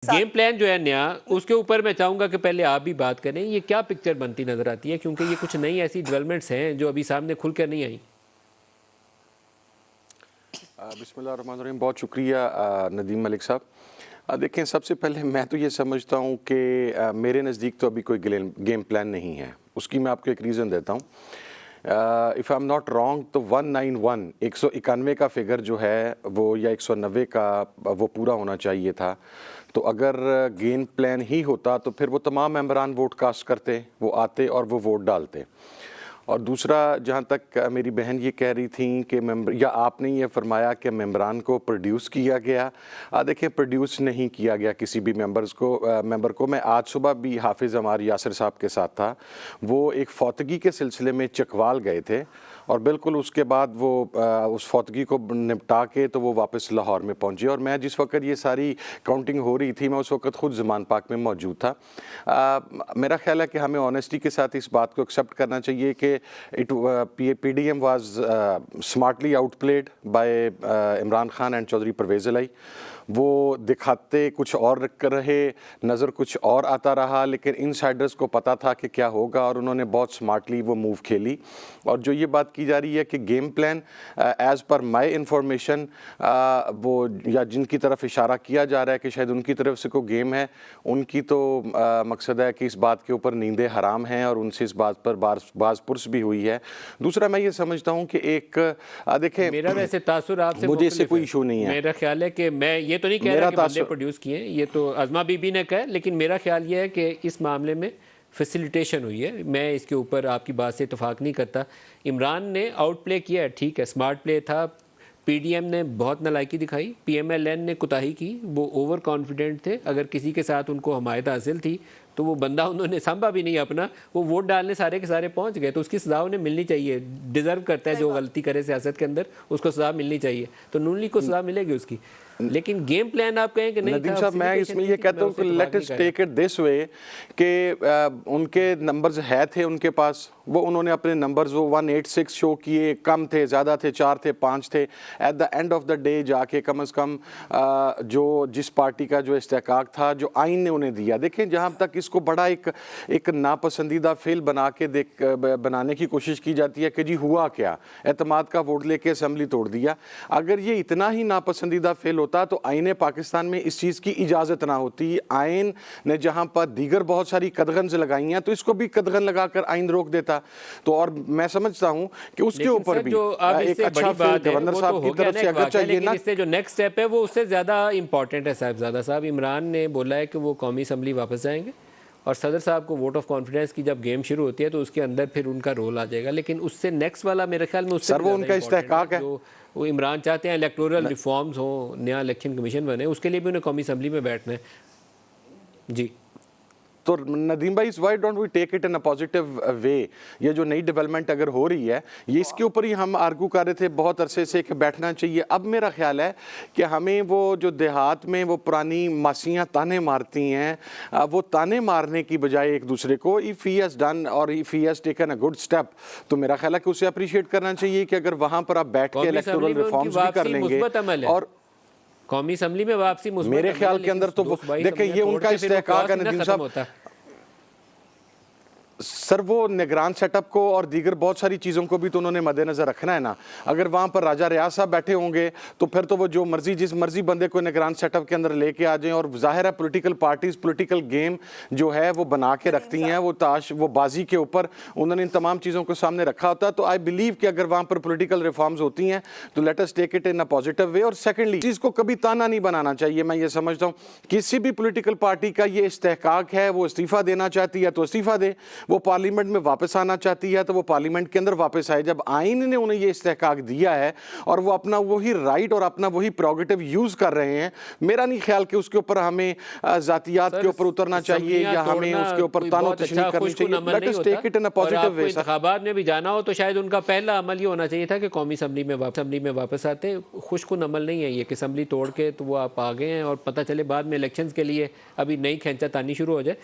Game plan जो है नया, उसके ऊपर मैं चाहूंगा कि पहले आप भी बात करें। ये क्या पिक्चर बनती नजर आती है, क्योंकि ये कुछ नई ऐसी डेवलपमेंट्स हैं जो अभी सामने खुलकर नहीं आई। बिस्मिल्लाहिर्रहमानिर्रहीम। बहुत शुक्रिया नदीम मलिक साहब। देखें, सबसे पहले मैं तो ये समझता हूँ कि मेरे नज़दीक तो अभी कोई गेम प्लान नहीं है। उसकी मैं आपको एक रीज़न देता हूँ। If I am not wrong तो 191 191 का फिगर जो है वो, या 190 का, वो पूरा होना चाहिए था। तो अगर गेम प्लान ही होता तो फिर वो तमाम मेंबरान वोट कास्ट करते, वो आते और वो वोट डालते। और दूसरा, जहाँ तक मेरी बहन ये कह रही थी कि मेंबर, या आपने ये फरमाया कि मेंबरान को प्रोड्यूस किया गया, देखिए प्रोड्यूस नहीं किया गया किसी भी मेंबर को। मैं आज सुबह भी हाफिज़ अमार यासिर साहब के साथ था। वो एक फौतगी के सिलसिले में चकवाल गए थे और बिल्कुल उसके बाद वो उस फौतगी को निपटा के तो वो वापस लाहौर में पहुँचे। और मैं जिस वक्त ये सारी काउंटिंग हो रही थी, मैं उस वक्त ख़ुद ज़मान पाक में मौजूद था। मेरा ख्याल है कि हमें ऑनेस्टी के साथ इस बात को एक्सेप्ट करना चाहिए कि PDM was smartly outplayed by Imran Khan and Chaudhry Parvez Elahi. वो दिखाते कुछ और कर रहे, नज़र कुछ और आता रहा, लेकिन इनसाइडर्स को पता था कि क्या होगा और उन्होंने बहुत स्मार्टली वो मूव खेली। और जो ये बात की जा रही है कि game plan, as per my information, वो या जिनकी तरफ इशारा किया जा रहा है कि शायद उनकी तरफ से कोई गेम है, उनकी तो मकसद है कि इस बात के ऊपर नींदें हराम हैं और उनसे इस बात पर बाज़ पुरस भी हुई है। दूसरा, मैं ये समझता हूँ कि एक देखें, मेरा वैसे तासुर आपसे मुझे इससे कोई इशू नहीं है। मेरा ख्याल है कि मैं ये तो नहीं कह रहा कि बंदे प्रोड्यूस किए, ये तो अज़मा बीबी ने कहा, लेकिन मेरा ख्याल ये है कि इस मामले में फैसिलिटेशन हुई है। मैं इसके ऊपर आपकी बात से इतफाक़ नहीं करता। इमरान ने आउट प्ले किया है, ठीक है, स्मार्ट प्ले था। PDM ने बहुत नालायकी दिखाई, PMLN ने कुताही की, वो ओवर कॉन्फिडेंट थे। अगर किसी के साथ उनको हमायत हासिल थी तो वो बंदा उन्होंने संभा भी नहीं अपना, वो वोट डालने सारे के सारे पहुंच गए। तो उसकी सज़ा उन्हें मिलनी चाहिए, डिज़र्व करता है। जो गलती करे सियासत के अंदर उसको सज़ा मिलनी चाहिए, तो नून लीग को सज़ा मिलेगी उसकी। लेकिन गेम प्लान आप कहें कि नहीं नदीम था, साहब, मैं इसमें ये कहता हूँ कि let us take it this way कि उनके नंबर्स है थे उनके पास, वो उन्होंने अपने नंबर्स वो 186 शो किए, कम थे, ज़्यादा थे, 4 थे, 5 थे। At the end of the day जाके कम अज़ कम जो जिस पार्टी का जो इस्तेहकाक था, जो आइन ने उन्हें दिया। देखें, जहाँ तक इसको बड़ा एक नापसंदीदा फेल बनाने की कोशिश की जाती है कि जी हुआ क्या, एतमाद का वोट लेके असम्बली तोड़ दिया। अगर ये इतना ही नापसंदीदा फेल होता तो आइन पाकिस्तान में इस चीज़ की इजाज़त ना होती। आइन ने जहाँ पर दीगर बहुत सारी कदगन लगाई हैं, तो इसको भी कदगन लगाकर आइन रोक देता। तो और मैं समझता हूँ कि उसके ऊपर भी एक अच्छा फेल गवर्नर साहब की तरफ से अगर चाहिए ना। इससे जो नेक्स्ट स्टेप है वो उससे ज़्यादा इंपॉर्टेंट है। साहिबजादा साहब, इमरान ने बोला है कि वो कौमी असम्बली वापस जाएंगे और सदर साहब को वोट ऑफ कॉन्फिडेंस की जब गेम शुरू होती है तो उसके अंदर फिर उनका रोल आ जाएगा। लेकिन उससे नेक्स्ट वाला मेरे ख्याल में उससे वो उनका इस्तेहकाक है। जो वो इमरान चाहते हैं इलेक्टोरल रिफॉर्म्स हो, नया इलेक्शन कमीशन बने, उसके लिए भी उन्हें कौमी असम्बली में बैठना है। जी, तो नदीम भाई, why don't we take it in a positive way? ये जो नई डेवलपमेंट अगर हो रही है, ये इसके ऊपर ही हम आर्गू कर रहे थे बहुत अरसे से कि बैठना चाहिए। अब मेरा ख्याल है कि हमें वो जो देहात में वो पुरानी मासियाँ ताने मारती हैं, वो ताने मारने की बजाय एक दूसरे को, इफ़ ही हैज़ डन और if he has taken a good step, तो मेरा ख्याल है कि उसे अप्रिशिएट करना चाहिए कि अगर वहाँ पर आप बैठ के इलेक्टोरल रिफॉर्म्स भी कर लेंगे। और कौमी असम्बली में वापसी मेरे ख्याल के अंदर तो देखिए, ये उनका इस्तेहकाक है नदीम साहब। सर, वो निगरान सेटअप को और दीगर बहुत सारी चीज़ों को भी तो उन्होंने मद्देनज़र रखना है ना। अगर वहाँ पर राजा रियाज साहब बैठे होंगे तो फिर तो वो जो मर्जी जिस मर्जी बंदे को निगरान सेटअप के अंदर लेके आ जाएं। और जाहिर है पॉलिटिकल पार्टीज पॉलिटिकल गेम जो है वो बना के रखती हैं, वो ताश वो बाजी के ऊपर उन्होंने इन तमाम चीज़ों को सामने रखा होता है। तो आई बिलीव कि अगर वहाँ पर पॉलिटिकल रिफॉर्म्स होती हैं तो let us take it in a positive way. और सेकेंडली, चीज़ को कभी ताना नहीं बनाना चाहिए। मैं ये समझता हूँ किसी भी पॉलिटिकल पार्टी का ये इस्तेहकाक है, वो इस्तीफ़ा देना चाहती है तो इस्तीफ़ा दे, वो पार्लियामेंट में वापस आना चाहती है तो वो पार्लियामेंट के अंदर वापस आए। जब आइन ने उन्हें ये इस्तेहकाक दिया है और वो अपना वही राइट और अपना वही प्रोगेटिव यूज कर रहे हैं, मेरा नहीं ख्याल कि उसके ऊपर हमें जातियात के ऊपर उतरना चाहिए या हमें उसके ऊपर तानो तशनी करनी चाहिए। Let us take it in a positive way. इंतखाबात में भी जाना हो तो शायद उनका पहला अमल ये होना चाहिए था कि कौमी असम्बली में वापस आते। खुशकुन अमल नहीं है ये कि असम्बली तोड़ के तो वो आप आ गए हैं और पता चले बाद में इलेक्शंस के लिए अभी नई खींचातानी शुरू हो जाए।